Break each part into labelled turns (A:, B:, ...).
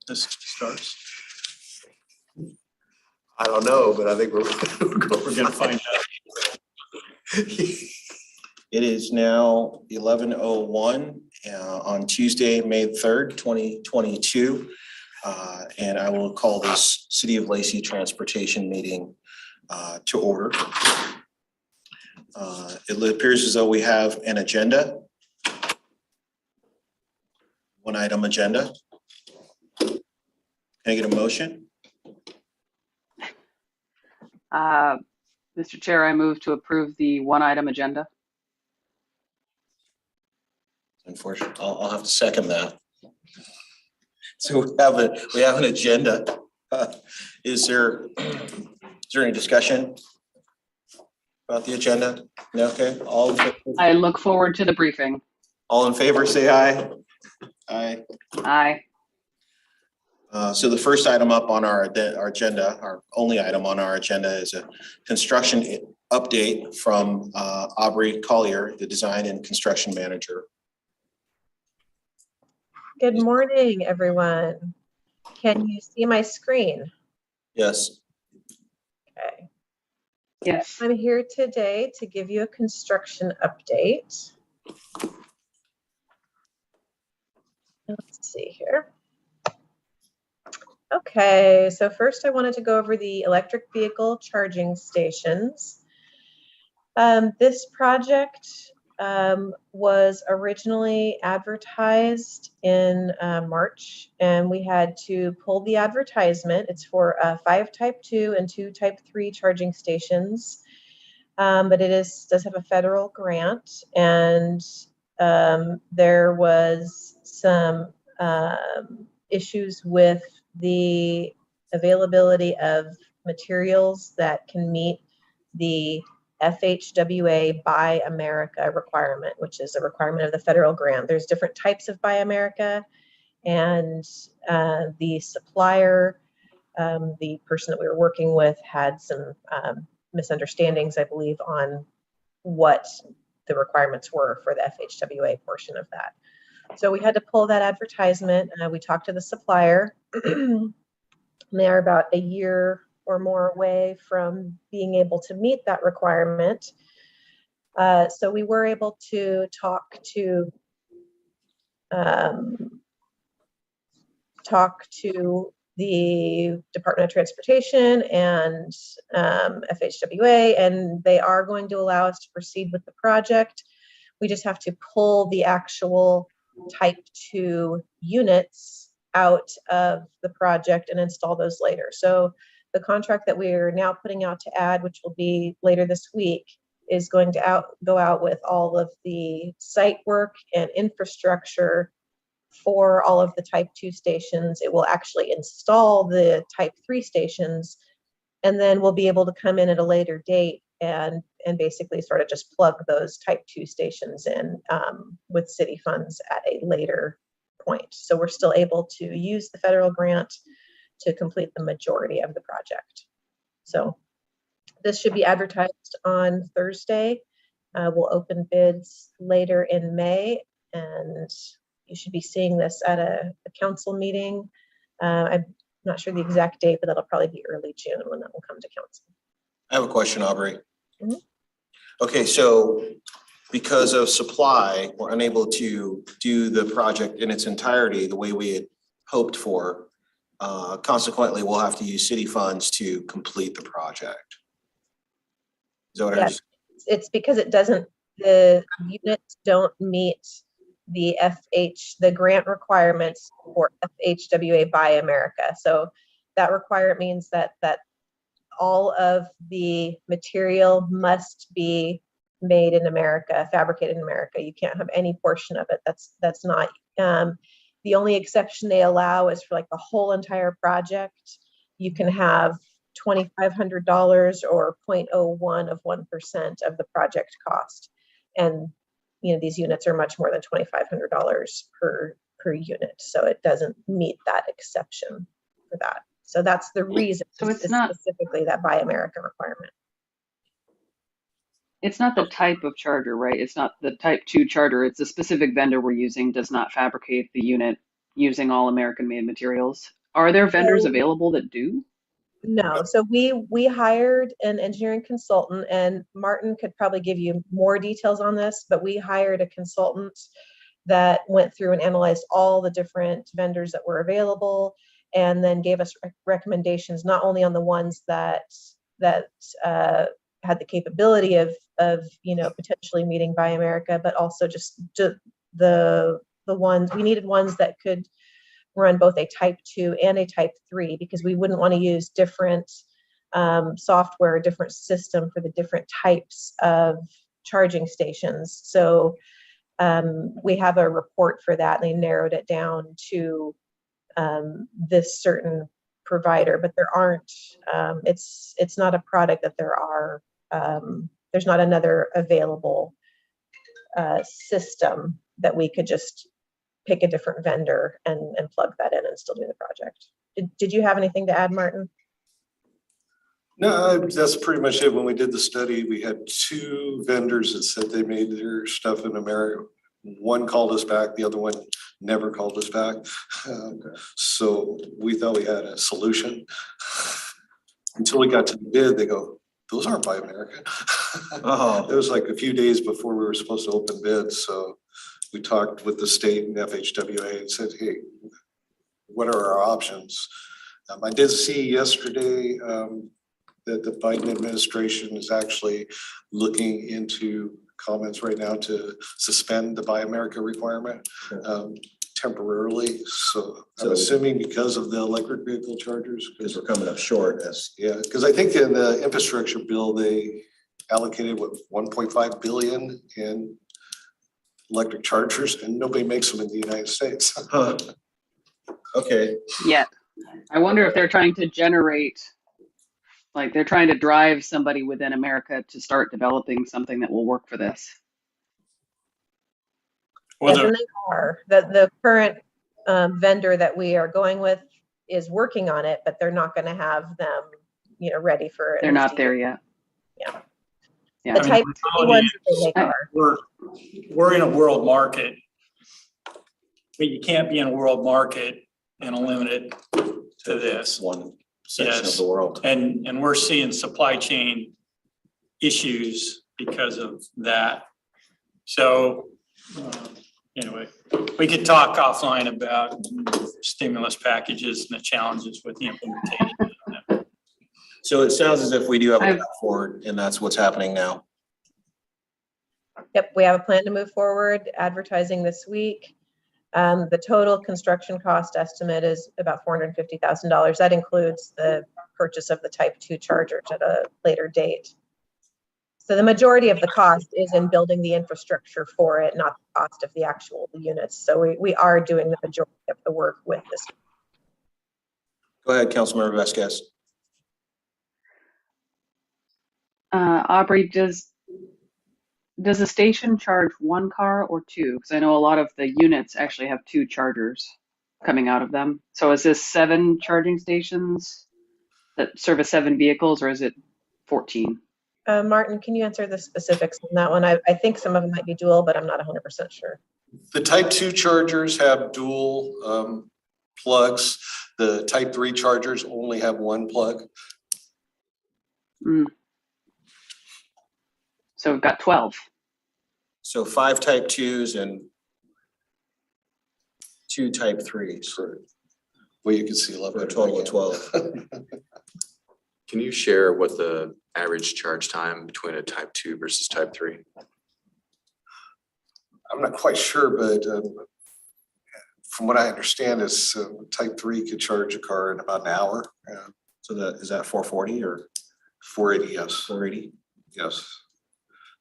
A: this starts? I don't know, but I think we're gonna find out. It is now 11:01 on Tuesday, May 3rd, 2022. And I will call this City of Lacey Transportation meeting to order. It appears as though we have an agenda. One item agenda. Can I get a motion?
B: Mr. Chair, I move to approve the one item agenda.
A: Unfortunately, I'll have to second that. So we have an agenda. Is there any discussion about the agenda? No, okay. All in favor?
B: I look forward to the briefing.
A: All in favor, say aye. Aye.
B: Aye.
A: So the first item up on our agenda, our only item on our agenda, is a construction update from Aubrey Collier, the design and construction manager.
C: Good morning, everyone. Can you see my screen?
A: Yes.
C: Okay.
B: Yes.
C: I'm here today to give you a construction update. Let's see here. Okay, so first I wanted to go over the electric vehicle charging stations. This project was originally advertised in March, and we had to pull the advertisement. It's for 5 Type 2 and 2 Type 3 charging stations, but it does have a federal grant, and there was some issues with the availability of materials that can meet the FHWA Buy America requirement, which is a requirement of the federal grant. There's different types of Buy America, and the supplier, the person that we were working with, had some misunderstandings, I believe, on what the requirements were for the FHWA portion of that. So we had to pull that advertisement. We talked to the supplier. They are about a year or more away from being able to meet that requirement. So we were able to talk to the Department of Transportation and FHWA, and they are going to allow us to proceed with the project. We just have to pull the actual Type 2 units out of the project and install those later. So the contract that we are now putting out to add, which will be later this week, is going to go out with all of the site work and infrastructure for all of the Type 2 stations. It will actually install the Type 3 stations, and then we'll be able to come in at a later date and basically sort of just plug those Type 2 stations in with city funds at a later point. So we're still able to use the federal grant to complete the majority of the project. So this should be advertised on Thursday. We'll open bids later in May, and you should be seeing this at a council meeting. I'm not sure the exact date, but that'll probably be early June when that will come to council.
A: I have a question, Aubrey.
C: Mm-hmm.
A: Okay, so because of supply, we're unable to do the project in its entirety the way we had hoped for. Consequently, we'll have to use city funds to complete the project. Is that what I just?
C: It's because the units don't meet the grant requirements for FHWA Buy America. So that requirement means that all of the material must be made in America, fabricated in America. You can't have any portion of it that's not. The only exception they allow is for like the whole entire project. You can have $2,500 or 0.01 of 1% of the project cost, and these units are much more than $2,500 per unit, so it doesn't meet that exception for that. So that's the reason.
B: So it's not
C: specifically that Buy America requirement.
B: It's not the type of charger, right? It's not the Type 2 charger. It's a specific vendor we're using does not fabricate the unit using all American-made materials. Are there vendors
C: So-
B: available that do?
C: No, so we hired an engineering consultant, and Martin could probably give you more details on this, but we hired a consultant that went through and analyzed all the different vendors that were available, and then gave us recommendations, not only on the ones that had the capability of potentially meeting Buy America, but also just the ones we needed, ones that could run both a type 2 and a type 3, because we wouldn't want to use different software, different system for the different types of charging stations. So we have a report for that, and they narrowed it down to this certain provider, but there aren't, it's not a product that there's not another available system that we could just pick a different vendor and plug that in and still do the project. Did you have anything to add, Martin?
D: No, that's pretty much it. When we did the study, we had 2 vendors that said they made their stuff in America. One called us back, the other one never called us back. So we thought we had a solution. Until we got to the bid, they go, those aren't Buy America.
A: Oh.
D: It was like a few days before we were supposed to open bids, so we talked with the state and FHWA and said, hey, what are our options? I did see yesterday that the Biden administration is actually looking into comments right now to suspend the Buy America requirement temporarily. So I'm assuming because of the electric vehicle chargers.
A: Because we're coming up short as.
D: Yeah, because I think in the infrastructure bill, they allocated 1.5 billion in electric chargers, and nobody makes them in the United States.
A: Huh. Okay.
B: Yet. I wonder if they're trying to generate, like they're trying to drive somebody within America to start developing something that will work for this.
C: Yes, and they are. The current vendor that we are going with is working on it, but they're not going to have them, ready for.
B: They're not there yet.
C: Yeah.
B: Yeah.
C: The type 2 ones that they make are.
E: We're in a world market, but you can't be in a world market and limit it to this.
A: One section of
E: Yes.
A: the world.
E: And we're seeing supply chain issues because of that. So anyway, we could talk offline about stimulus packages and the challenges with the implementation.
A: So it sounds as if we do have a path forward, and that's what's happening now.
C: Yep, we have a plan to move forward, advertising this week. The total construction cost estimate is about $450,000. That includes the purchase of the type 2 chargers at a later date. So the majority of the cost is in building the infrastructure for it, not the cost of the actual units. So we are doing the majority of the work with this.
A: Go ahead, Councilmember Vasquez.
B: Aubrey, does the station charge 1 car or 2? Because I know a lot of the units actually have 2 chargers coming out of them. So is this 7 charging stations that service 7 vehicles, or is it 14?
C: Martin, can you answer the specifics on that one? I think some of them might be dual, but I'm not 100% sure.
D: The type 2 chargers have dual plugs. The type 3 chargers only have 1 plug.
B: So we've got 12.
A: So 5 type 2s and 2 type 3s.
D: Well, you can see a lot
A: For a
D: better.
A: total of 12.
F: Can you share what the average charge time between a type 2 versus type 3?
D: I'm not quite sure, but from what I understand is type 3 could charge a car in about an hour.
A: So is that 440 or
D: 480, yes.
A: 480?
D: Yes.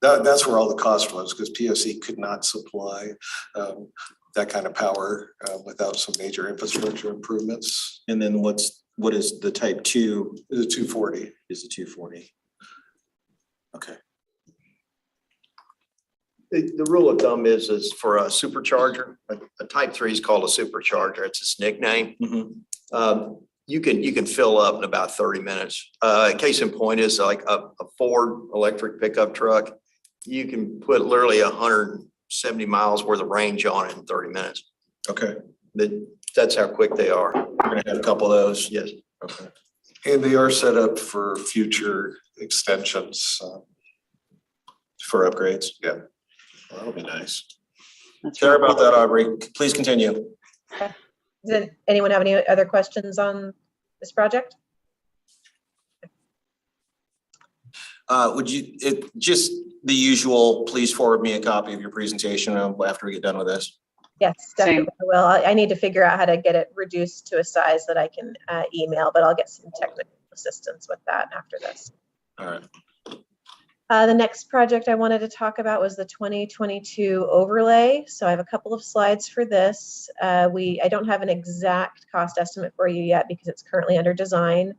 D: That's where all the cost was, because PSE could not supply that kind of power without some major infrastructure improvements.
A: And then what is the type 2?
D: It's a 240.
A: Is the 240? Okay.
G: The rule of thumb is for a supercharger, a type 3 is called a supercharger. It's its nickname.
A: Mm-hmm.
G: You can fill up in about 30 minutes. Case in point is like a Ford electric pickup truck. You can put literally 170 miles worth of range on it in 30 minutes.
A: Okay.
G: The That's how quick they are.
A: We're gonna have a couple of those.
G: Yes.
A: Okay.
D: And they are set up for future extensions.
A: For upgrades.
D: Yeah.
A: Well, that'll be nice.
B: That's
A: Sorry
B: real
A: about that, Aubrey. Please continue.
C: Does anyone have any other questions on this project?
A: Would you, just the usual, please forward me a copy of your presentation after we get done with this.
C: Yes,
B: Same.
C: definitely. Well, I need to figure out how to get it reduced to a size that I can email, but I'll get some technical assistance with that after this.
A: All right.
C: The next project I wanted to talk about was the 2022 overlay. So I have a couple of slides for this. I don't have an exact cost estimate for you yet because it's currently under design.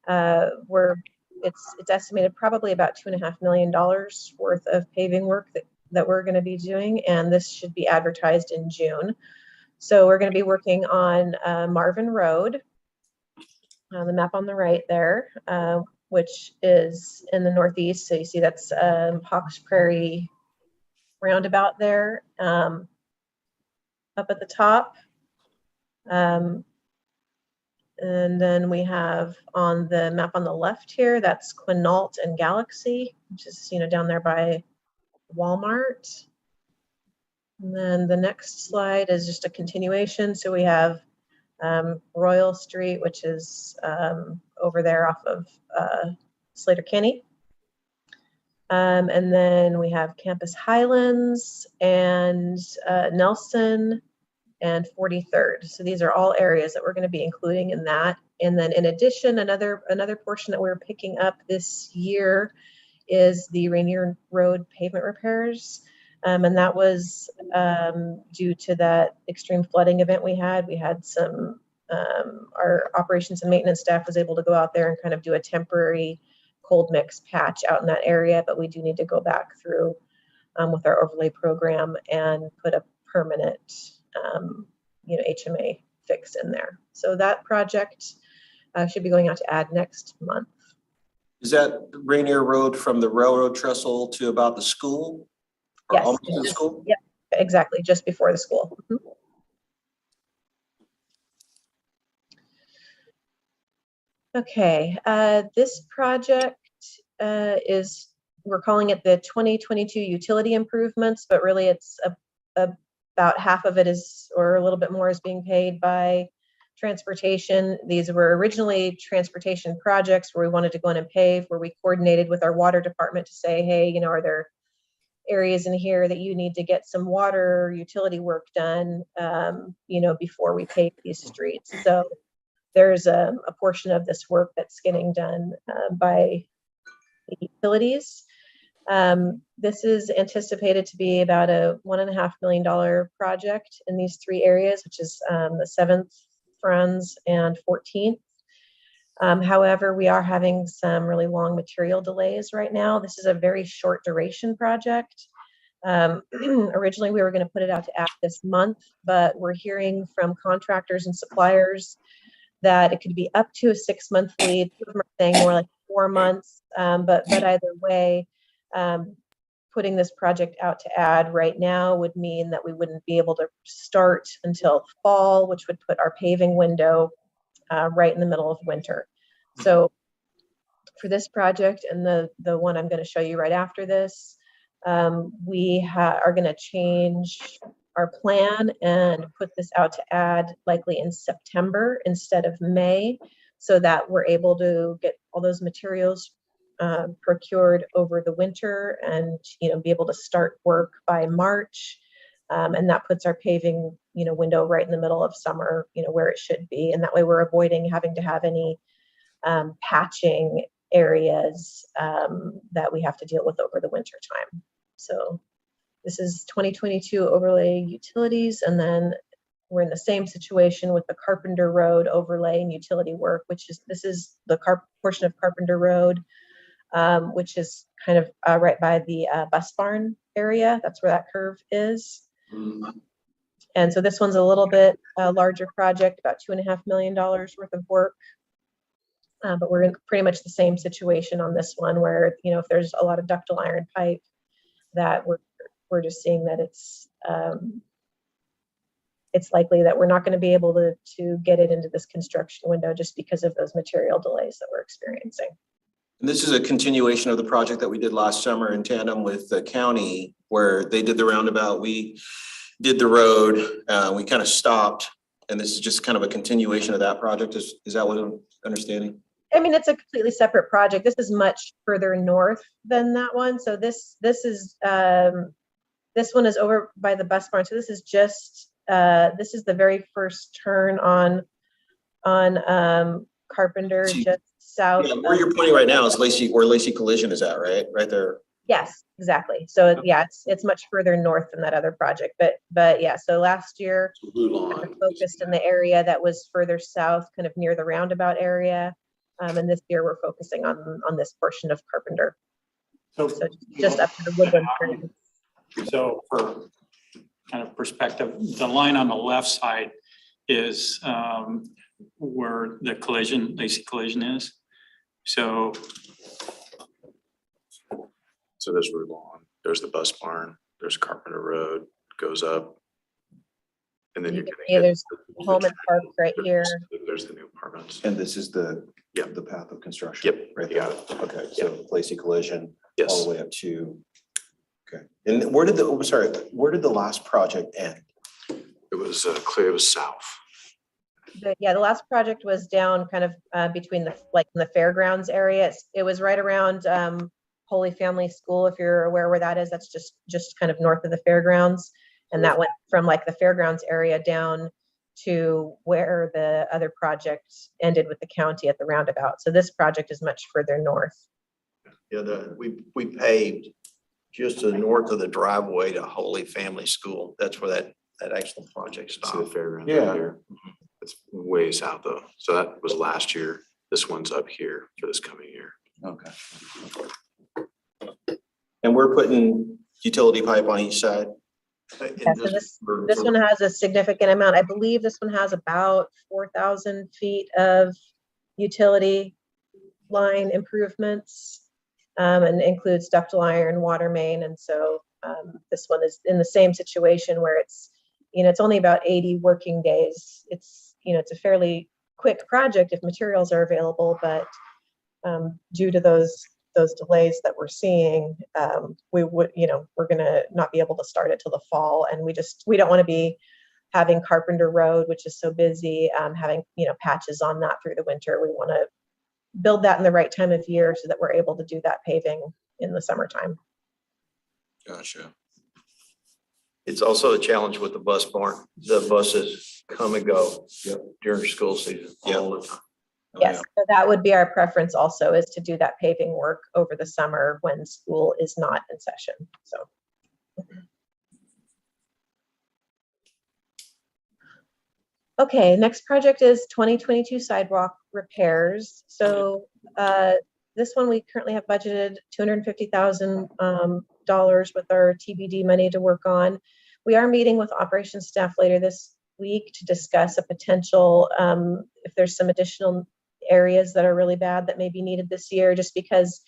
C: It's estimated probably about $2.5 million worth of paving work that we're going to be doing, and this should be advertised in June. So we're going to be working on Marvin Road, the map on the right there, which is in the northeast. So you see that's Hawksbury roundabout there, up at the top. And then we have on the map on the left here, that's Quinault and Galaxy, which is, down there by Walmart. And then the next slide is just a continuation. So we have Royal Street, which is over there off of Slater Kenny. And then we have Campus Highlands and Nelson and 43rd. So these are all areas that we're going to be including in that. And then in addition, another portion that we're picking up this year is the Rainier Road pavement repairs. And that was due to that extreme flooding event we had. We had some, our operations and maintenance staff was able to go out there and kind of do a temporary cold mix patch out in that area, but we do need to go back through with our overlay program and put a permanent HMA fix in there. So that project should be going out to add next month.
A: Is that Rainier Road from the railroad trestle to about the school? Or
C: Yes.
A: almost to the school?
C: Yep, exactly, just before the school. Mm-hmm. Okay, this project we're calling it the 2022 utility improvements, but really it's about half of it is, or a little bit more, is being paid by transportation. These were originally transportation projects where we wanted to go in and pave, where we coordinated with our water department to say, hey, are there areas in here that you need to get some water utility work done, before we pave these streets. So there's a portion of this work that's getting done by the utilities. This is anticipated to be about a $1.5 million project in these three areas, which is the 7th, Franz, and 14th. However, we are having some really long material delays right now. This is a very short duration project. Originally, we were going to put it out to act this month, but we're hearing from contractors and suppliers that it could be up to a 6-month lead. Some of them are saying more like 4 months, but either way, putting this project out to add right now would mean that we wouldn't be able to start until fall, which would put our paving window right in the middle of winter. So for this project and the one I'm going to show you right after this, we are going to change our plan and put this out to add likely in September instead of May, so that we're able to get all those materials procured over the winter and be able to start work by March. And that puts our paving window right in the middle of summer, where it should be. And that way we're avoiding having to have any patching areas that we have to deal with over the winter time. So this is 2022 overlay utilities, and then we're in the same situation with the Carpenter Road overlay and utility work, this is the portion of Carpenter Road, which is kind of right by the bus barn area. That's where that curve is. And so this one's a little bit larger project, about $2.5 million worth of work. But we're in pretty much the same situation on this one, where if there's a lot of ductile iron pipe, that we're just seeing that it's likely that we're not going to be able to get it into this construction window just because of those material delays that we're experiencing.
A: And this is a continuation of the project that we did last summer in tandem with the county, where they did the roundabout, we did the road, we kind of stopped. And this is just kind of a continuation of that project. Is that what I'm understanding?
C: I mean, it's a completely separate project. This is much further north than that one. So this one is over by the bus barn. So this is just this is the very first turn on Carpenter, just south.
A: Yeah, where you're pointing right now is where Lacey Collision is at, right? Right there.
C: Yes, exactly. So yeah, it's much further north than that other project. But yeah, so last year
F: Blue
C: kind
F: line.
C: of focused in the area that was further south, kind of near the roundabout area. And this year we're focusing on this portion of Carpenter. So just up to the woodland area.
E: So for kind of perspective, the line on the left side is where the Lacey Collision is. So
F: there's Route Lawn, there's the bus barn, there's Carpenter Road, goes up. And then you're gonna
C: Yeah,
F: hit
C: there's
F: the
C: Home and Park right here.
F: There's the new apartments.
A: And this is the path of construction.
F: Yep,
A: Right
F: you
A: there.
F: got it.
A: Okay, so Lacey Collision all
F: Yes,
A: the way up to, okay. And where did the last project end?
F: it was clear, it was south.
C: The last project was down kind of between in the fairgrounds area. It was right around Holy Family School, if you're aware where that is. That's just kind of north of the fairgrounds. And that went from like the fairgrounds area down to where the other project ended with the county at the roundabout. So this project is much further north.
G: Yeah, we paved just to the north of the driveway to Holy Family School. That's where that actual project
F: See the
G: stopped.
F: fairgrounds
A: Yeah.
F: right here. It's way south though. So that was last year. This one's up here for this coming year.
A: Okay. And we're putting utility pipe on each side?
C: Yeah, so this one has a significant amount. I believe this one has about 4,000 feet of utility line improvements, and includes ductile iron, water main. And so this one is in the same situation where it's only about 80 working days. It's a fairly quick project if materials are available, but due to those delays that we're seeing, we're going to not be able to start it till the fall. And we don't want to be having Carpenter Road, which is so busy, having, patches on that through the winter. We want to build that in the right time of year so that we're able to do that paving in the summertime.
A: Gotcha.
G: It's also a challenge with the bus barn. The buses come and go during school season all the time.
C: Yes, so that would be our preference also, is to do that paving work over the summer when school is not in session. So. Okay, next project is 2022 sidewalk repairs. So this one we currently have budgeted $250,000 with our TBD money to work on. We are meeting with operations staff later this week to discuss a potential, if there's some additional areas that are really bad that may be needed this year, just because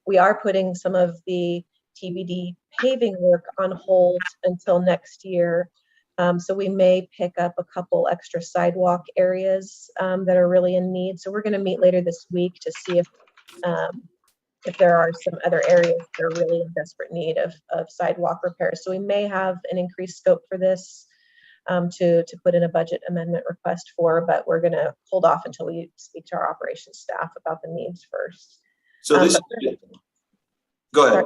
C: we are putting some of the TBD paving work on hold until next year. So we may pick up a couple extra sidewalk areas that are really in need. So we're going to meet later this week to see if there are some other areas that are really in desperate need of sidewalk repairs. So we may have an increased scope for this to put in a budget amendment request for, but we're going to hold off until we speak to our operations staff about the needs first.
A: So this, go ahead.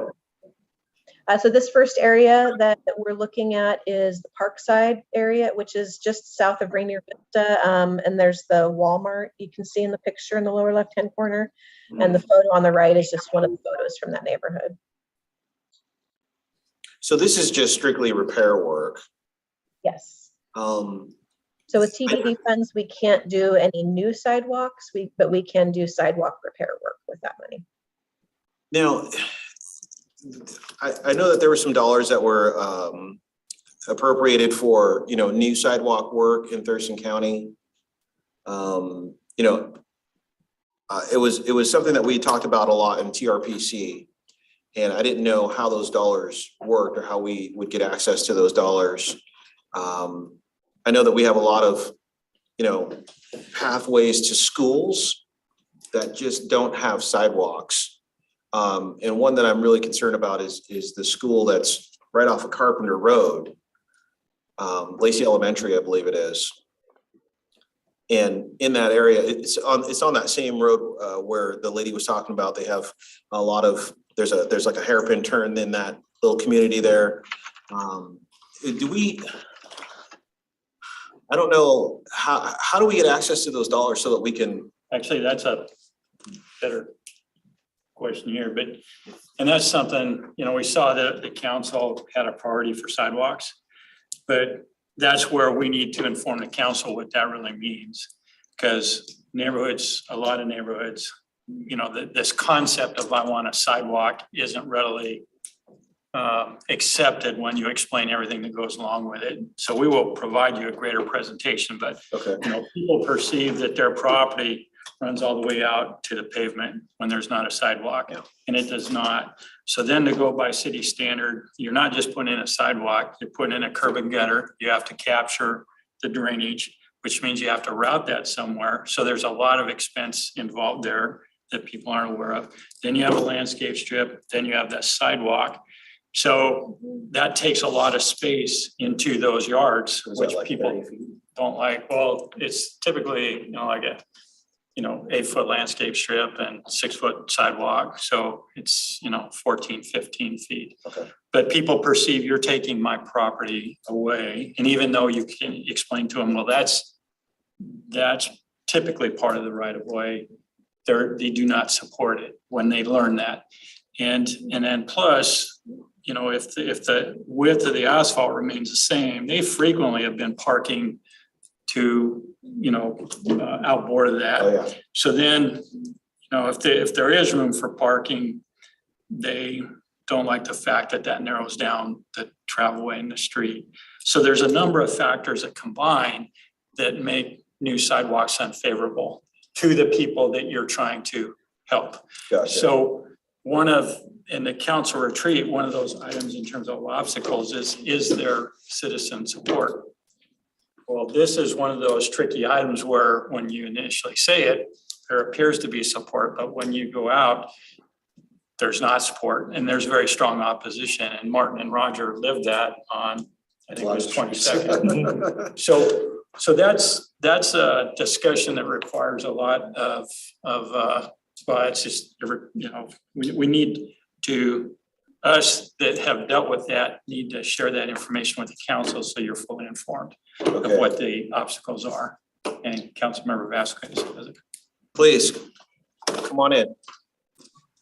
C: So this first area that we're looking at is the Parkside area, which is just south of Rainier Vista. And there's the Walmart you can see in the picture in the lower left-hand corner. And the photo on the right is just one of the photos from that neighborhood.
A: So this is just strictly repair work.
C: Yes.
A: Um,
C: So with TBD funds, we can't do any new sidewalks, but we can do sidewalk repair work with that money.
A: Now, I know that there were some dollars that were appropriated for, new sidewalk work in Thurston County. It was something that we talked about a lot in TRPC, and I didn't know how those dollars worked or how we would get access to those dollars. I I know that we have a lot of, pathways to schools that just don't have sidewalks. And one that I'm really concerned about is the school that's right off of Carpenter Road. Lacey Elementary, I believe it is. And in that area, it's on that same road where the lady was talking about. They have a lot of, there's like a hairpin turn in that little community there. I don't know, how do we get access to those dollars so that we can?
E: Actually, that's a better question here, and that's something, we saw that the council had a priority for sidewalks, but that's where we need to inform the council what that really means. Because a lot of neighborhoods, this concept of I want a sidewalk isn't readily accepted when you explain everything that goes along with it. So we will provide you a greater presentation, but
A: Okay.
E: People perceive that their property runs all the way out to the pavement when there's not a sidewalk, and it does not. So then to go by city standard, you're not just putting in a sidewalk, you're putting in a curb and gutter. You have to capture the drainage, which means you have to route that somewhere. So there's a lot of expense involved there that people aren't aware of. Then you have a landscape strip, then you have that sidewalk. So that takes a lot of space into those yards, which people don't like. Well, it's typically, like a 8-foot landscape strip and 6-foot sidewalk. So it's, 14, 15 feet.
A: Okay.
E: But people perceive you're taking my property away. And even though you can explain to them, well, that's typically part of the right of way, they do not support it when they learn that. And then plus, if the width of the asphalt remains the same, they frequently have been parking to, outboard of that.
A: Oh, yeah.
E: So then, if there is room for parking, they don't like the fact that narrows down the travelway in the street. So there's a number of factors that combine that make new sidewalks unfavorable to the people that you're trying to help.
A: Gotcha.
E: So in the council retreat, one of those items in terms of obstacles is their citizen support. Well, this is one of those tricky items where when you initially say it, there appears to be support, but when you go out, there's not support and there's very strong opposition. And Martin and Roger lived that on, I think it was 22nd. So that's a discussion that requires a lot of well, it's just, we need to, us that have dealt with that need to share that information with the council so you're fully informed of what the obstacles are. And Councilmember Vasquez.
A: Please, come on in.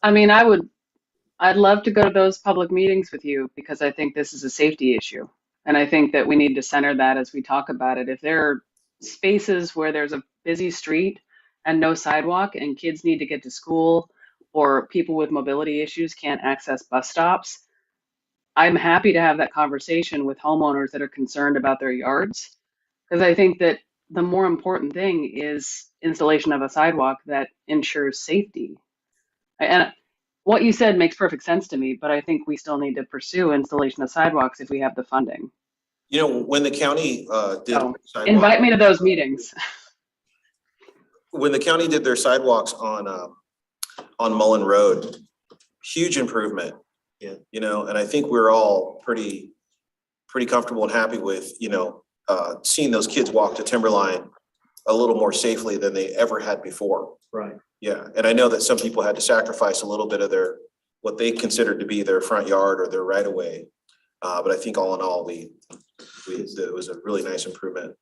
B: I mean, I'd love to go to those public meetings with you because I think this is a safety issue. And I think that we need to center that as we talk about it. If there are spaces where there's a busy street and no sidewalk and kids need to get to school or people with mobility issues can't access bus stops, I'm happy to have that conversation with homeowners that are concerned about their yards. Because I think that the more important thing is installation of a sidewalk that ensures safety. And what you said makes perfect sense to me, but I think we still need to pursue installation of sidewalks if we have the funding.
A: When the county did
B: Invite me to those meetings.
A: When the county did their sidewalks on Mullen Road, huge improvement.
G: Yeah.
A: And I think we're all pretty comfortable and happy with, seeing those kids walk to Timberline a little more safely than they ever had before.
G: Right.
A: Yeah, and I know that some people had to sacrifice a little bit of what they considered to be their front yard or their right of way. But I think all in all, it was a really nice improvement.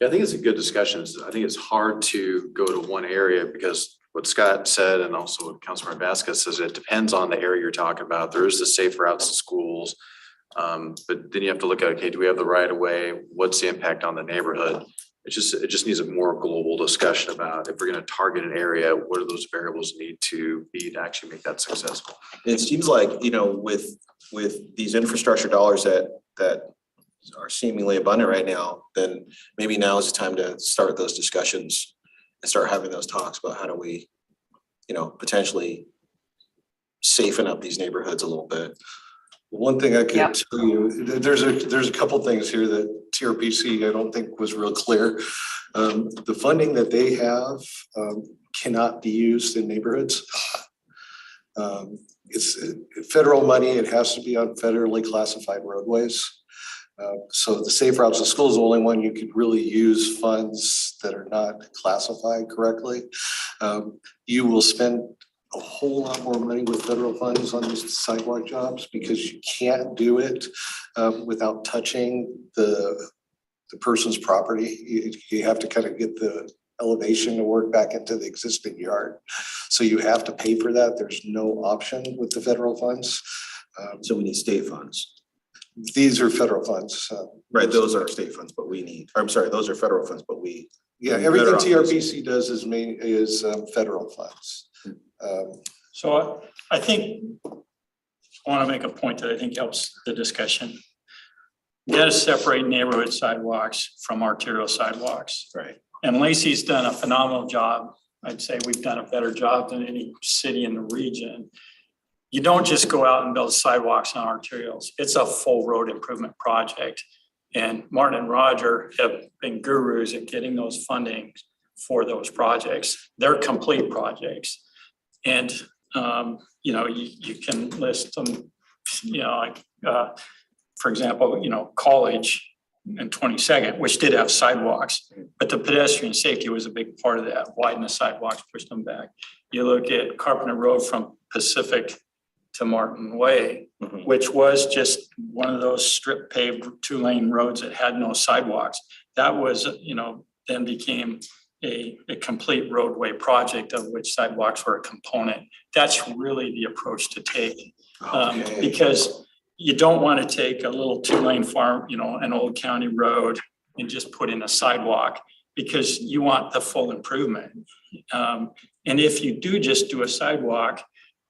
F: Yeah, I think it's a good discussion. I think it's hard to go to one area because what Scott said and also what Councilmember Vasquez says, it depends on the area you're talking about. There is the safe routes to schools. But then you have to look at, okay, do we have the right of way? What's the impact on the neighborhood? It just needs a more global discussion about if we're going to target an area, what do those variables need to be to actually make that successful?
A: It seems like, with these infrastructure dollars that are seemingly abundant right now, then maybe now is the time to start those discussions and start having those talks about how do we, potentially safen up these neighborhoods a little bit.
D: One thing I could tell you, there's a couple things here that TRPC, I don't think was real clear. The funding that they have cannot be used in neighborhoods. It's federal money. It has to be on federally classified roadways. So the Safe Routes to School is the only one you could really use funds that are not classified correctly. You will spend a whole lot more money with federal funds on these sidewalk jobs because you can't do it without touching the person's property. You have to kind of get the elevation to work back into the existing yard. So you have to pay for that. There's no option with the federal funds.
A: So we need state funds.
D: These are federal funds.
A: Right, those are state funds, but we need, I'm sorry, those are federal funds, but we.
D: Yeah,
A: we're
D: everything
A: better off
D: TRPC does is federal funds.
E: So I think, I want to make a point that I think helps the discussion. You got to separate neighborhood sidewalks from arterial sidewalks.
A: Right.
E: And Lacey's done a phenomenal job. I'd say we've done a better job than any city in the region. You don't just go out and build sidewalks on arterials. It's a full road improvement project. And Martin and Roger have been gurus at getting those funding for those projects. They're complete projects. And, you know, you can list them, you know, like, for example, you know, College and 22nd, which did have sidewalks, but the pedestrian safety was a big part of that. Widen the sidewalks, push them back. You look at Carpenter Road from Pacific to Martin Way, which was just one of those strip paved 2-lane roads that had no sidewalks. That was, you know, then became a complete roadway project of which sidewalks were a component. That's really the approach to take, because you don't want to take a little 2-lane farm, you know, an old county road and just put in a sidewalk, because you want the full improvement. And if you do just do a sidewalk,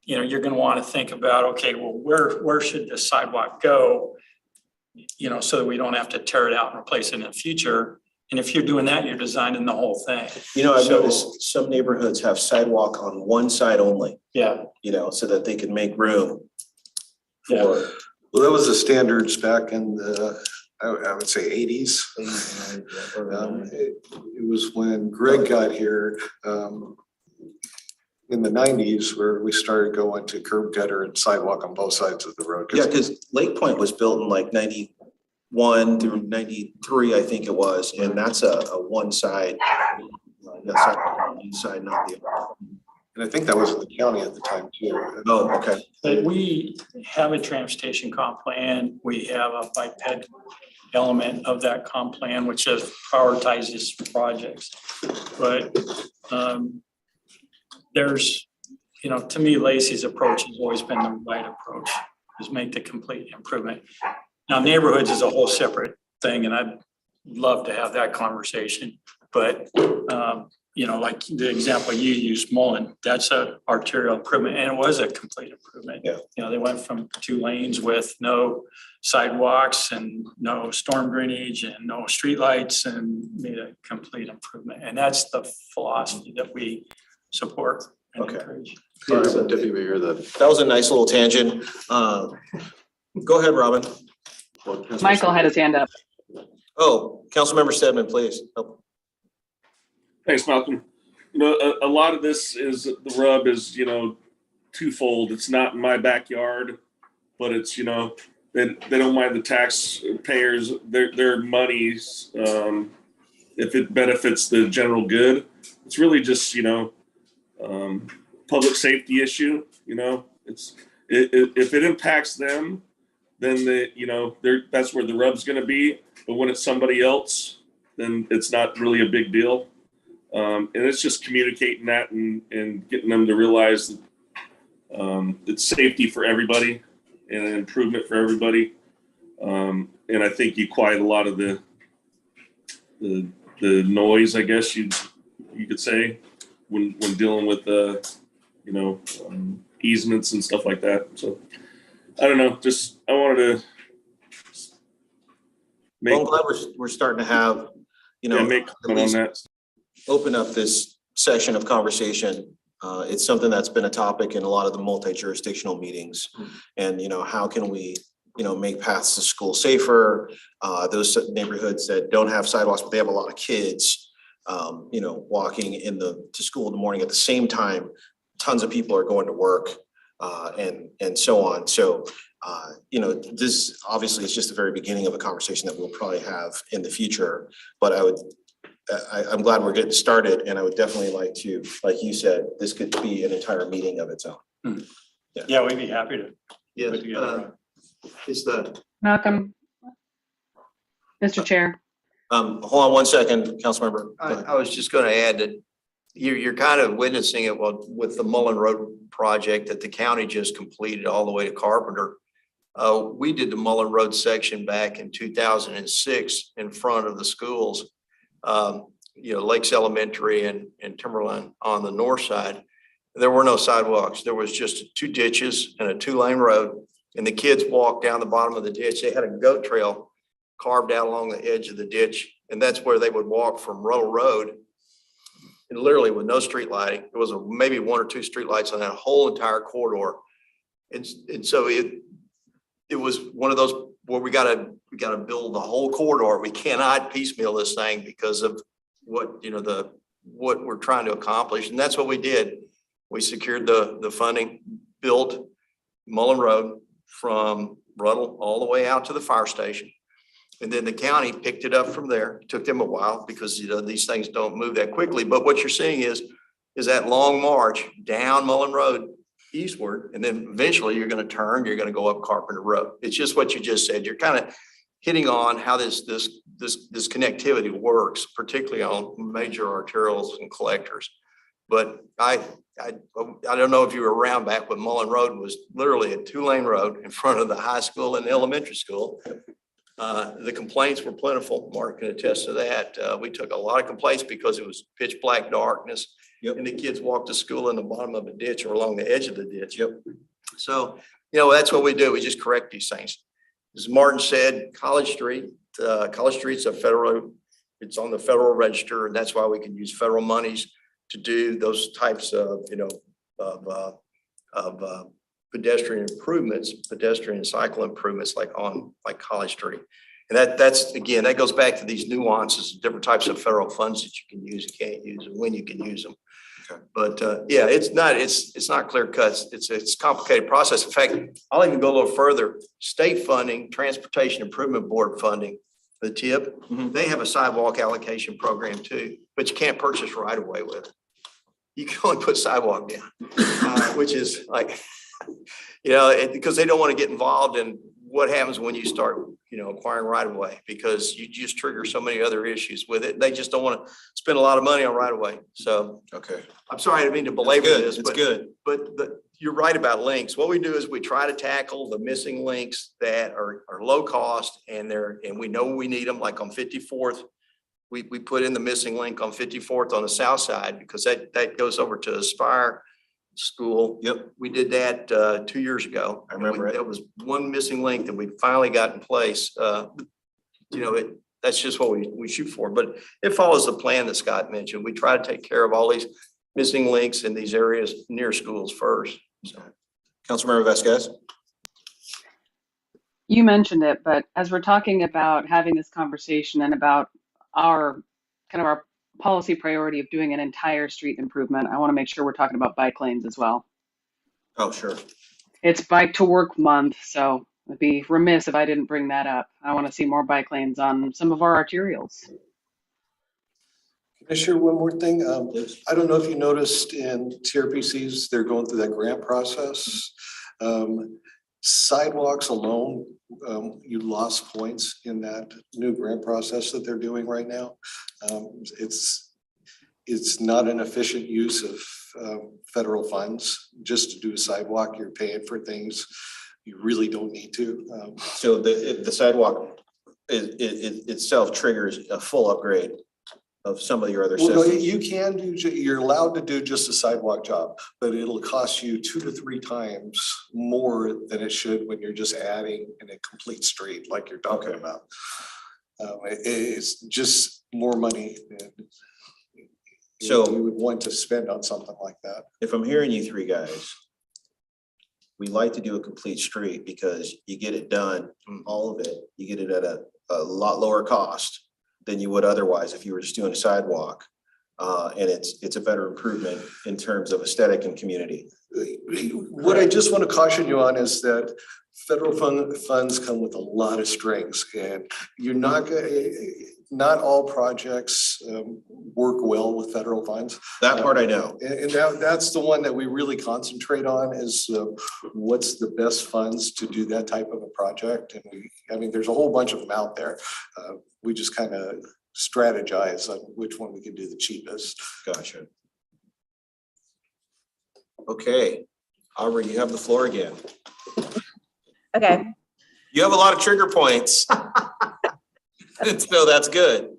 E: you know, you're going to want to think about, okay, well, where should the sidewalk go? You know, so that we don't have to tear it out and replace it in the future. And if you're doing that, you're designing the whole thing.
A: You know, I've
E: So-
A: noticed some neighborhoods have sidewalk on one side only,
E: Yeah,
A: you know, so that they can make room
E: Yeah.
A: for.
D: Well, that was the standards back in the, I would say 80s. It was when Greg got here in the 90s where we started going to curb gutter and sidewalk on both sides of the road.
A: Yeah, because Lake Point was built in like 91 through 93, I think it was, and that's a one side. That's on one side, not the other.
D: And I think that was in the county at the time too.
A: Oh, okay.
E: but we have a transportation comp plan. We have a biped element of that comp plan, which just prioritizes projects. But there's, you know, to me, Lacey's approach has always been the right approach, is make the complete improvement. Now, neighborhoods is a whole separate thing, and I'd love to have that conversation. But, you know, like the example you used, Mullen, that's a arterial improvement, and it was a complete improvement.
A: Yeah.
E: You know, they went from 2 lanes with no sidewalks and no storm drainage and no streetlights and made a complete improvement. And that's the philosophy that we support and
A: Okay.
E: encourage.
F: Sorry, Deputy Mayor,
A: That was a nice little tangent. Go ahead, Robin.
B: Michael had his hand up.
A: Oh, Councilmember Stedman, please. Oh,
H: Thanks, Malcolm. You know, a lot of this is, the rub is, you know, twofold. It's not in my backyard, but it's, you know, they don't mind the taxpayers, their monies, if it benefits the general good. It's really just, you know, public safety issue, you know. If it impacts them, then that's where the rub's gonna be. But when it's somebody else, then it's not really a big deal. And it's just communicating that and getting them to realize that it's safety for everybody and an improvement for everybody. And I think you quiet a lot of the noise, I guess you could say, when dealing with easements and stuff like that. So I don't know, just I wanted to
A: Well, I'm glad we're starting to have, you know,
H: make
A: at
H: comment on
A: least
H: that.
A: open up this session of conversation. It's something that's been a topic in a lot of the multi-jurisdictional meetings. And, you know, how can we make paths to school safer. Those neighborhoods that don't have sidewalks, but they have a lot of kids, walking to school in the morning at the same time. Tons of people are going to work, and so on. So, this obviously is just the very beginning of a conversation that we'll probably have in the future. But I'm glad we're getting started, and I would definitely like to, like you said, this could be an entire meeting of its own.
E: Yeah, we'd be happy to.
G: Yes,
E: put together.
G: it's the,
B: Malcolm, Mr. Chair.
A: Hold on one second, Councilmember. Go ahead.
G: I was just gonna add that you're kind of witnessing it with the Mullen Road project that the county just completed all the way to Carpenter. We did the Mullen Road section back in 2006 in front of the schools. Lakes Elementary and Timberline on the north side. There were no sidewalks. There was just 2 ditches and a 2-lane road. And the kids walked down the bottom of the ditch. They had a goat trail carved out along the edge of the ditch. And that's where they would walk from Ruddle Road. And literally with no street lighting. There was maybe 1 or 2 street lights on that whole entire corridor. And so it was one of those where we gotta build the whole corridor. We cannot piecemeal this thing because of what we're trying to accomplish. And that's what we did. We secured the funding, built Mullen Road from Ruddle all the way out to the fire station. And then the county picked it up from there. It took them a while because these things don't move that quickly. But what you're seeing is that long march down Mullen Road eastward, and then eventually you're going to turn, you're going to go up Carpenter Road. It's just what you just said. You're kind of hitting on how this connectivity works, particularly on major arterials and collectors. But I don't know if you were around back when Mullen Road was literally a 2-lane road in front of the high school and the elementary school. The complaints were plentiful. Mark can attest to that. We took a lot of complaints because it was pitch black darkness. Yep. And the kids walked to school in the bottom of a ditch or along the edge of the ditch. Yep. So, that's what we do. We just correct these things. As Martin said, College Street's a federal, it's on the Federal Register, and that's why we can use federal monies to do those types of, pedestrian improvements, pedestrian cycle improvements like College Street. And that's again, that goes back to these nuances, different types of federal funds that you can use and can't use and when you can use them. Okay. But it's not clear cuts. It's a complicated process. In fact, I'll even go a little further. State funding, Transportation Improvement Board funding, the TIP, they have a sidewalk allocation program too, but you can't purchase right away with it. You can only put sidewalk down, which is like, because they don't want to get involved in what happens when you start, acquiring right of way, because you just trigger so many other issues with it. They just don't want to spend a lot of money on right of way. So, okay. I'm sorry, I didn't mean to belabor this. It's good. But you're right about links. What we do is we try to tackle the missing links that are low cost and we know we need them, like on 54th. We put in the missing link on 54th on the south side because that goes over to Aspire School. Yep. We did that 2 years ago. I remember that was one missing link that we finally got in place. That's just what we shoot for, but it follows the plan that Scott mentioned. We try to take care of all these missing links in these areas near schools first. So,
A: Councilmember Vasquez.
B: You mentioned it, but as we're talking about having this conversation and about our policy priority of doing an entire street improvement, I want to make sure we're talking about bike lanes as well.
A: Oh, sure. It's
B: Bike to Work Month, so I'd be remiss if I didn't bring that up. I want to see more bike lanes on some of our arterials.
D: Can I share one more thing? I don't know if you noticed in TRPCs, they're going through that grant process. Sidewalks alone, you lost points in that new grant process that they're doing right now. It's not an efficient use of federal funds just to do a sidewalk. You're paying for things you really don't need to.
A: So the sidewalk itself triggers a full upgrade of some of your other systems.
D: No, you can do, you're allowed to do just a sidewalk job, but it'll cost you 2 to 3 times more than it should when you're just adding in a complete street like you're talking about. It's just more money than
A: so
D: you would want to spend on something like that.
A: If I'm hearing you three guys, we like to do a complete street because you get it done, all of it, you get it at a lot lower cost than you would otherwise if you were just doing a sidewalk. And it's a better improvement in terms of aesthetic and community.
D: What I just want to caution you on is that federal funds come with a lot of strings, and you're not all projects work well with federal funds.
A: That part I know.
D: And that's the one that we really concentrate on is what's the best funds to do that type of a project. And I mean, there's a whole bunch of them out there. We just kind of strategize on which one we can do the cheapest.
A: Gotcha. Okay, Aubrey, you have the floor again.
C: Okay,
A: You have a lot of trigger points. So that's good.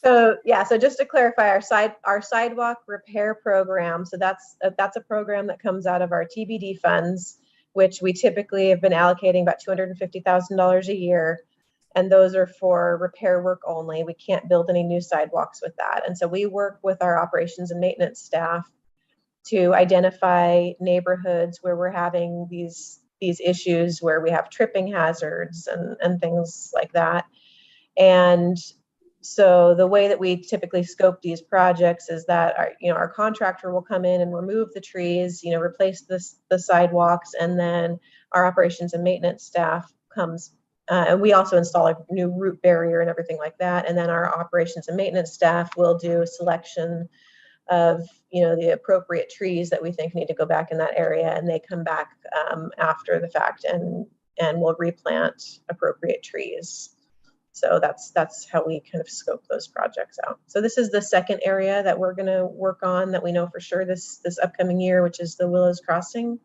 C: so yeah, so just to clarify, our sidewalk repair program, so that's a program that comes out of our TBD funds, which we typically have been allocating about $250,000 a year. And those are for repair work only. We can't build any new sidewalks with that. And so we work with our operations and maintenance staff to identify neighborhoods where we're having these issues, where we have tripping hazards and things like that. And so the way that we typically scope these projects is that our contractor will come in and remove the trees, replace the sidewalks, and then our operations and maintenance staff comes. And we also install a new root barrier and everything like that. And then our operations and maintenance staff will do a selection of, the appropriate trees that we think need to go back in that area. And they come back after the fact and will replant appropriate trees. So that's how we kind of scope those projects out. So this is the second area that we're going to work on that we know for sure this upcoming year, which is the Willows Crossing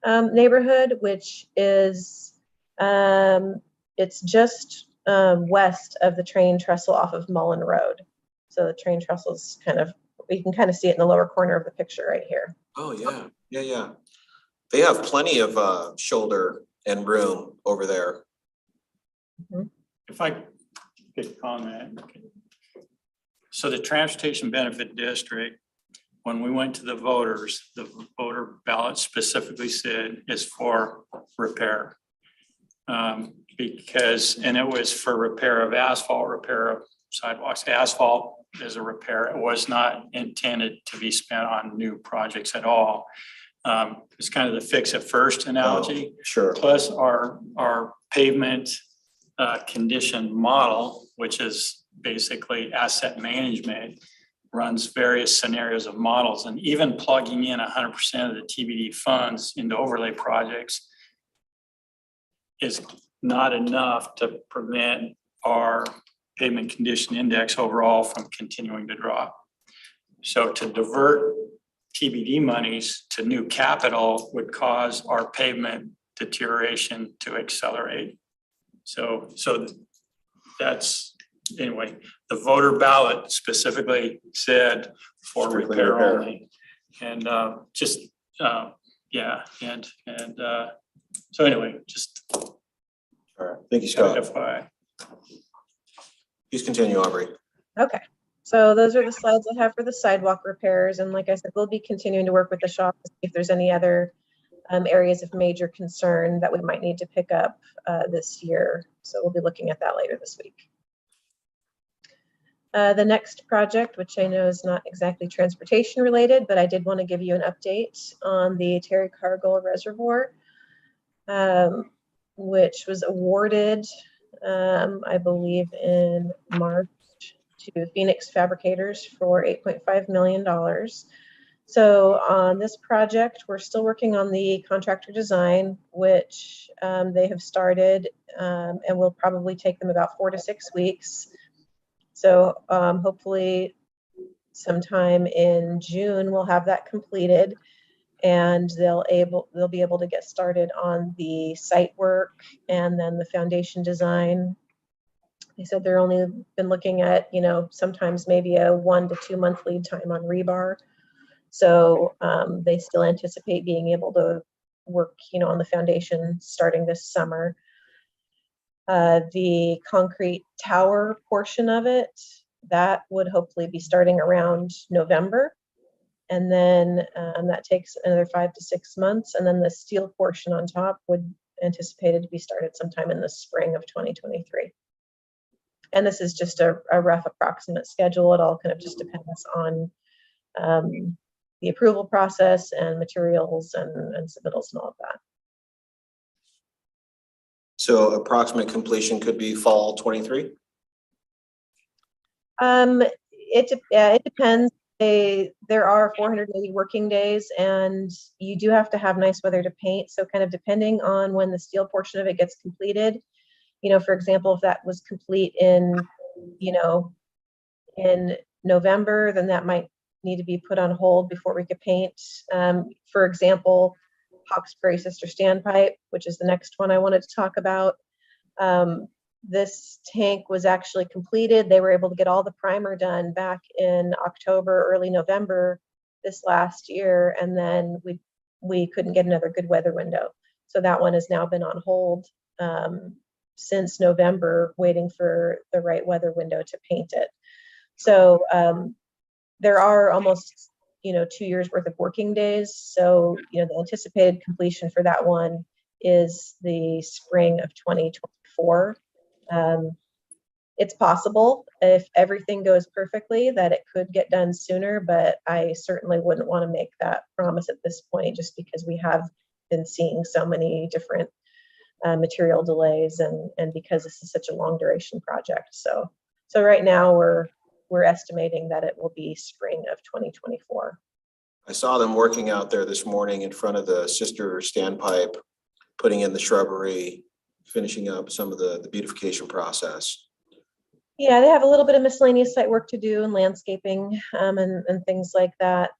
C: neighborhood, which is it's just west of the train trestle off of Mullen Road. So the train trestle is you can kind of see it in the lower corner of the picture right here.
A: Oh, yeah, yeah. They have plenty of shoulder and room over there.
C: Mm-hmm.
E: If I could comment. So the Transportation Benefit District, when we went to the voters, the voter ballot specifically said is for repair. And it was for repair of asphalt, repair of sidewalks. Asphalt is a repair. It was not intended to be spent on new projects at all. It's kind of the fix it first analogy.
A: Oh, sure.
E: Plus our pavement condition model, which is basically asset management, runs various scenarios of models, and even plugging in 100% of the TBD funds into overlay projects is not enough to prevent our pavement condition index overall from continuing to drop. So to divert TBD monies to new capital would cause our pavement deterioration to accelerate. So that's, anyway, the voter ballot specifically said for
A: Strictly
E: repair
A: repair.
E: only. And so anyway, just
A: All right, thank you, Scott.
E: FYI.
A: Please continue, Aubrey.
C: Okay, so those are the slides I have for the sidewalk repairs. And like I said, we'll be continuing to work with the shop to see if there's any other areas of major concern that we might need to pick up this year. So we'll be looking at that later this week. The next project, which I know is not exactly transportation related, but I did want to give you an update on the Terry Cargill Reservoir, which was awarded, I believe, in March to Phoenix Fabricators for $8.5 million. So on this project, we're still working on the contractor design, which they have started and will probably take them about 4 to 6 weeks. So hopefully sometime in June, we'll have that completed, and they'll be able to get started on the site work and then the foundation design. They said they're only been looking at, sometimes maybe a 1 to 2 month lead time on rebar. So they still anticipate being able to work, on the foundation starting this summer. The concrete tower portion of it, that would hopefully be starting around November. And then that takes another 5 to 6 months. And then the steel portion on top would anticipated to be started sometime in the spring of 2023. And this is just a rough approximate schedule. It all kind of just depends on the approval process and materials and submittals and all of that.
A: So approximate completion could be fall 23?
C: It depends. There are 480 working days, and you do have to have nice weather to paint. So kind of depending on when the steel portion of it gets completed, for example, if that was complete in November, then that might need to be put on hold before we could paint. For example, Hawksbury Sister Standpipe, which is the next one I wanted to talk about. This tank was actually completed. They were able to get all the primer done back in October, early November this last year, and then we couldn't get another good weather window. So that one has now been on hold since November, waiting for the right weather window to paint it. So there are almost 2 years worth of working days. So the anticipated completion for that one is the spring of 2024. It's possible, if everything goes perfectly, that it could get done sooner, but I certainly wouldn't want to make that promise at this point, just because we have been seeing so many different material delays and because this is such a long duration project. So right now we're estimating that it will be spring of 2024.
A: I saw them working out there this morning in front of the Sister Standpipe, putting in the shrubbery, finishing up some of the beautification process.
C: Yeah, they have a little bit of miscellaneous site work to do and landscaping and things like that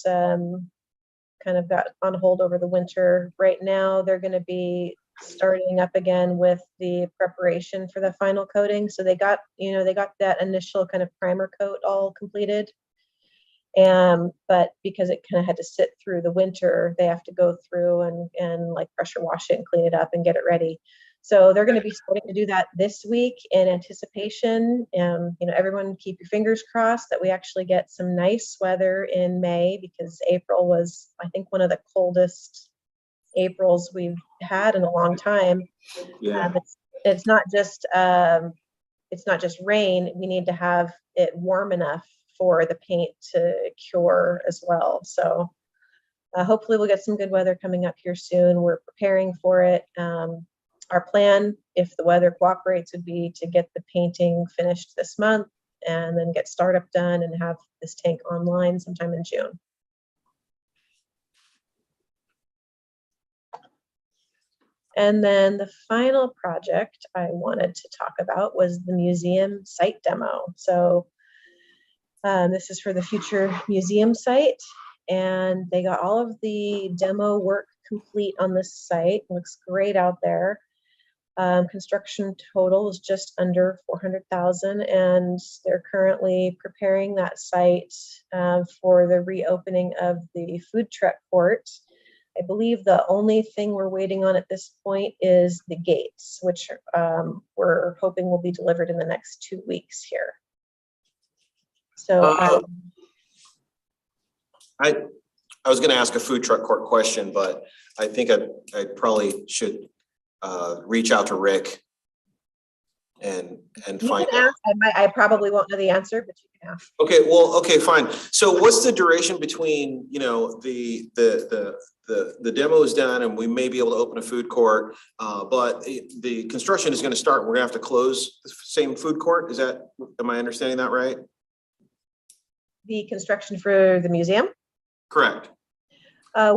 C: kind of got on hold over the winter. Right now, they're going to be starting up again with the preparation for the final coating. So they got that initial kind of primer coat all completed. But because it kind of had to sit through the winter, they have to go through and like pressure wash it and clean it up and get it ready. So they're going to be starting to do that this week in anticipation. Everyone keep your fingers crossed that we actually get some nice weather in May, because April was, I think, one of the coldest Aprils we've had in a long time.
A: Yeah.
C: It's not just rain. We need to have it warm enough for the paint to cure as well. So hopefully we'll get some good weather coming up here soon. We're preparing for it. Our plan, if the weather cooperates, would be to get the painting finished this month and then get startup done and have this tank online sometime in June. And then the final project I wanted to talk about was the museum site demo. So this is for the future museum site, and they got all of the demo work complete on this site. It looks great out there. Construction total is just under $400,000, and they're currently preparing that site for the reopening of the food truck court. I believe the only thing we're waiting on at this point is the gates, which we're hoping will be delivered in the next 2 weeks here. So
A: I was going to ask a food truck court question, but I think I probably should reach out to Rick and
C: you
A: find
C: can
A: out.
C: ask. I probably won't know the answer, but you can ask.
A: Okay, well, okay, fine. So what's the duration between, the demo is done and we may be able to open a food court, but the construction is going to start. We're going to have to close the same food court. Am I understanding that right?
C: The construction for the museum?
A: Correct.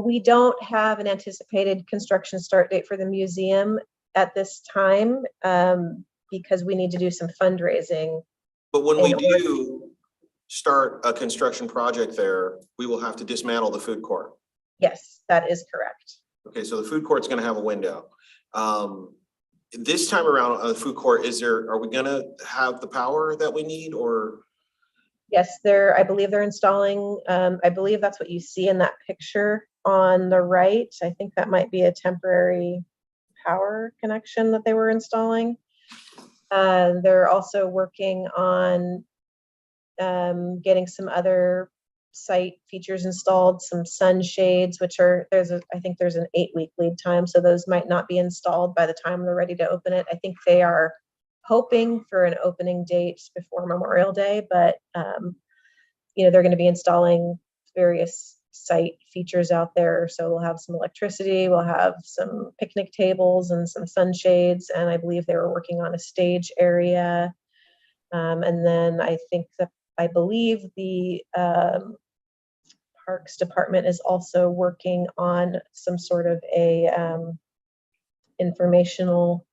C: We don't have an anticipated construction start date for the museum at this time because we need to do some fundraising.
A: But when we do start a construction project there, we will have to dismantle the food court.
C: Yes, that is correct.
A: Okay, so the food court's going to have a window. This time around on the food court, are we going to have the power that we need, or?
C: Yes, I believe they're installing, I believe that's what you see in that picture on the right. I think that might be a temporary power connection that they were installing. They're also working on getting some other site features installed, some sunshades, which are, I think there's an 8-week lead time. So those might not be installed by the time they're ready to open it. I think they are hoping for an opening date before Memorial Day, but they're going to be installing various site features out there. So we'll have some electricity, we'll have some picnic tables and some sunshades. And I believe they were working on a stage area. And then I believe the Parks Department is also working on some sort of a informational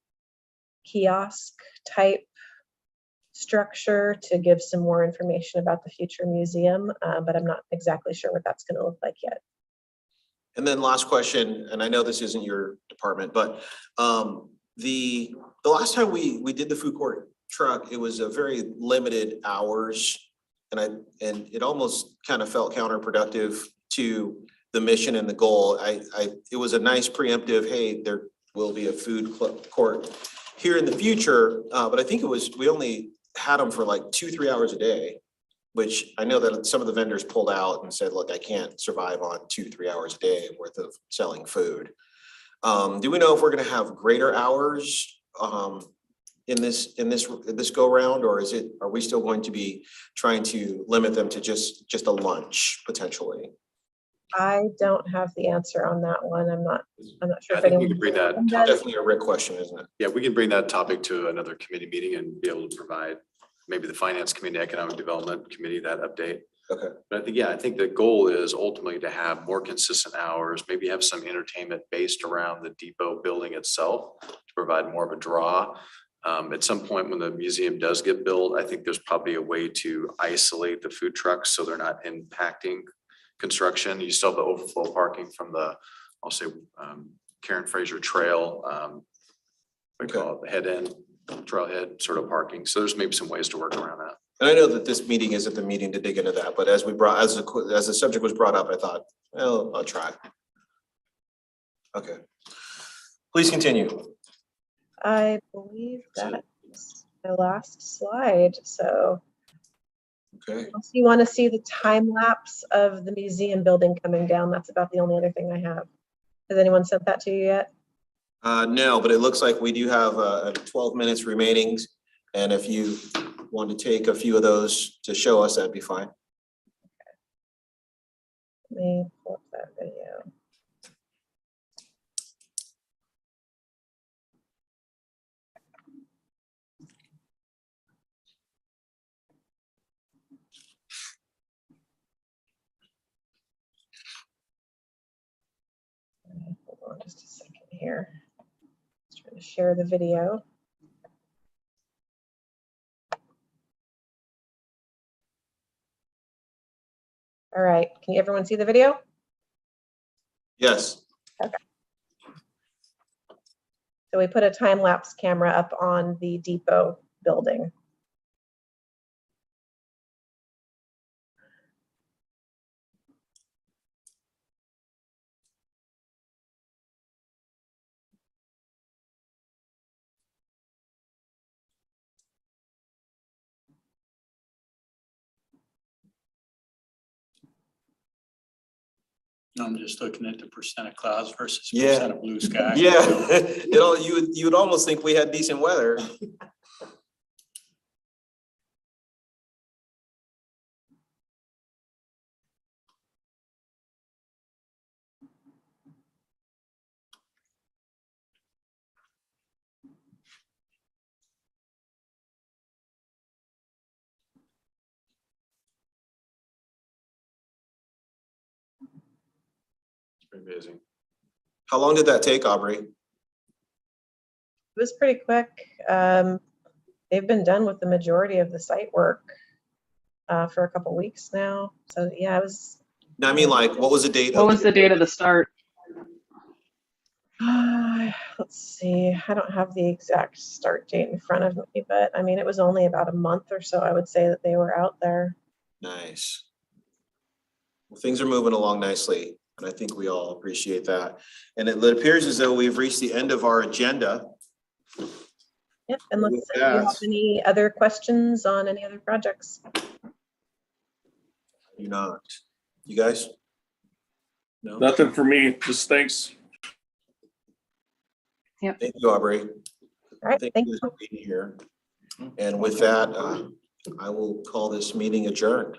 C: kiosk type structure to give some more information about the future museum, but I'm not exactly sure what that's going to look like yet.
A: And then last question, and I know this isn't your department, but the last time we did the food court truck, it was a very limited hours, and it almost kind of felt counterproductive to the mission and the goal. It was a nice preemptive, hey, there will be a food court here in the future, but I think we only had them for like 2-3 hours a day, which I know that some of the vendors pulled out and said, look, I can't survive on 2-3 hours a day worth of selling food. Do we know if we're going to have greater hours in this go round, or are we still going to be trying to limit them to just a lunch potentially?
C: I don't have the answer on that one. I'm not sure.
F: I think we can bring that
A: Definitely a Rick question, isn't it?
F: Yeah, we can bring that topic to another committee meeting and be able to provide maybe the Finance Committee, Economic Development Committee, that update.
A: Okay.
F: But I think the goal is ultimately to have more consistent hours, maybe have some entertainment based around the depot building itself to provide more of a draw. At some point when the museum does get built, I think there's probably a way to isolate the food trucks so they're not impacting construction. You still have the overflow parking from I'll say Karen Fraser Trail, we call it the head end, trailhead sort of parking. So there's maybe some ways to work around that.
A: And I know that this meeting isn't the meeting to dig into that, but as the subject was brought up, I thought, well, I'll try. Okay. Please continue.
C: I believe that's the last slide. So
A: Okay.
C: if you want to see the time lapse of the museum building coming down, that's about the only other thing I have. Has anyone sent that to you yet?
A: No, but it looks like we do have 12 minutes remaining. And if you want to take a few of those to show us, that'd be fine.
C: Let me pull up that video. Hold on just a second here. Just trying to share the video. All right, can everyone see the video?
A: Yes.
C: Okay. So we put a time-lapse camera up on the depot building.
E: I'm just looking at the percent of clouds versus
A: Yeah.
E: percent of blue sky.
A: Yeah. You would almost think we had decent weather.
F: Amazing.
A: How long did that take, Aubrey?
C: It was pretty quick. They've been done with the majority of the site work for a couple weeks now. So yeah, it was.
A: No, I mean, like, what was the date?
B: What was the date of the start?
C: Let's see. I don't have the exact start date in front of me, but I mean, it was only about a month or so, I would say, that they were out there.
A: Nice. Well, things are moving along nicely, and I think we all appreciate that. And it appears as though we've reached the end of our agenda.
C: Yep. Unless
A: With
C: you have
A: that-
C: any other questions on any other projects.
A: Do not. You guys? No?
H: Nothing for me, just thanks.
A: Thank you, Aubrey.
C: All right, thank you.
A: For being here. And with that, I will call this meeting adjourned.